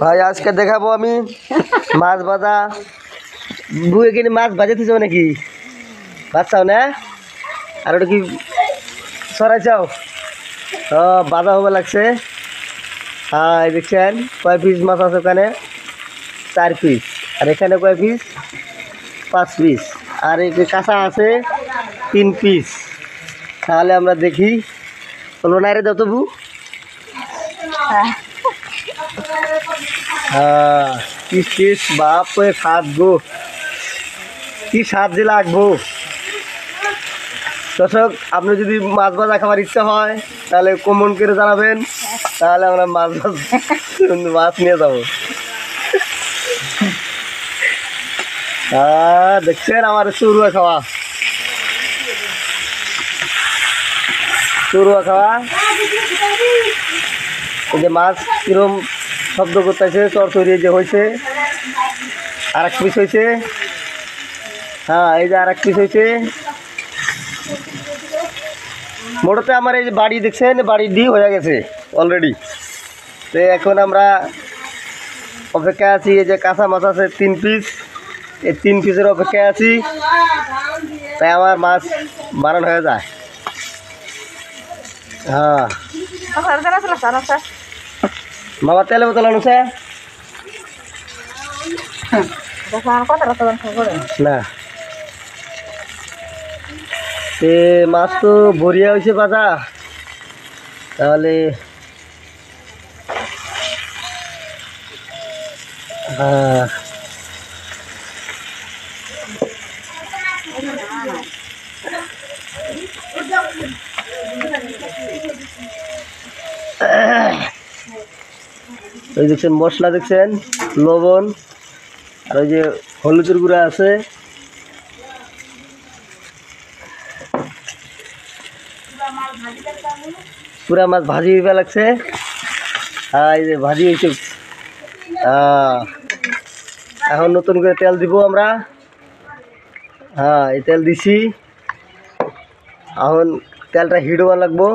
ভাই আজকে দেখাবো আমি মাছ ভাজা। বুয়ে কিনে মাছ ভাজাতে চাও নাকি? ভাত চাও না? আর ওটা কি সরাই চাও? ও বাজা হবে লাগছে। হ্যাঁ দেখছেন কয় পিস মাছ আছে ওখানে? 4 পিস। আর এখানে কয় পিস? 5 পিস। আর এই কাঁচা আছে 3 পিস। তাহলে আমরা দেখি হলো না রে দতবু। হ্যাঁ কি টেস্ট বাপ করে স্বাদ গো, কি স্বাদ যে লাগবো। দর্শক আপনি যদি মাছ ভাজা খাবার ইচ্ছা হয় তাহলে কমেন্ট করে জানাবেন, তাহলে আমরা মাছ নিয়ে যাবো। দেখছেন আমার চুরুয়া খাওয়া, চুরুয়া খাওয়া। এই যে মাছ কিরম শব্দ করতেছে, চরচড়ি যে হয়েছে। আর এক পিস হয়েছে। হ্যাঁ এই যে আর এক পিস হয়েছে। মোটাতে আমার এই যে বাড়ি দেখছেন, বাড়ি দিয়ে হয়ে গেছে অলরেডি। তো এখন আমরা অপেক্ষায় আছি। এই যে কাঁচা মাছ আছে 3 পিস, এই 3 পিসের অপেক্ষায় আছি। তাই আমার মাছ বানানো হয়ে যায়। হ্যাঁ বাবা তেলে বোতল আনুছে না। সে মাছ তো ভরিয়া হয়েছে বাজা, তাহলে হ্যাঁ ওই দেখছেন মশলা, দেখছেন লবণ, আর ওই যে হলুদের গুঁড়া আছে। পুরা মাছ ভাজি হইবা লাগছে। হ্যাঁ এই যে ভাজি হয়েছে। এখন নতুন করে তেল দিব আমরা। হ্যাঁ এই তেল দিছি, এখন তেলটা হিট হওয়া লাগবো।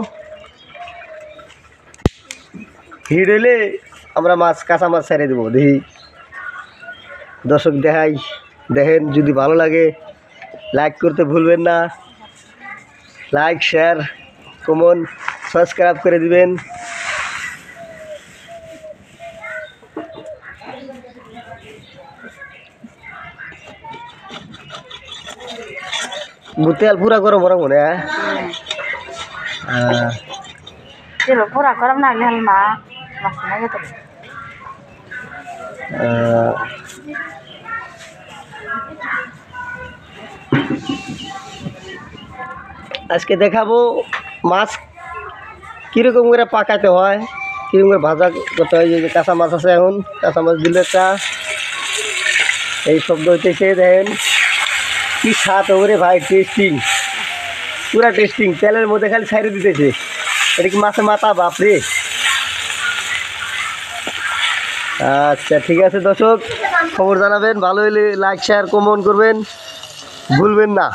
হিট হইলে আমরা মাছ কাঁচা মাছ ছেড়ে দেবো। দেখি দর্শক দেখাই, দেখেন যদি ভালো লাগে লাইক করতে ভুলবেন না। লাইক শেয়ার কমেন্ট সাবস্ক্রাইব করে দিবেন। তেল পুরা গরম গরম মনে হয়। পুরা গরম না হলে মা আজকে দেখাবো মাছ কীরকম করে পাকাতে হয়, কীরকম করে ভাজা করতে হয়। যে কাঁচা মাছ আছে, এখন কাঁচা মাছ দিলে একটা এই শব্দ হইতেছে। দেখেন কি স্বাদ ওরে ভাই, টেস্টিং, পুরা টেস্টিং। তেলের মধ্যে খালি ছাইড়ে দিতেছে। এটা কি মাছের মাথা? বাপরে। আচ্ছা ঠিক আছে দর্শক, খবর জানাবেন, ভালো হলে লাইক শেয়ার কমেন্ট করবেন, ভুলবেন না।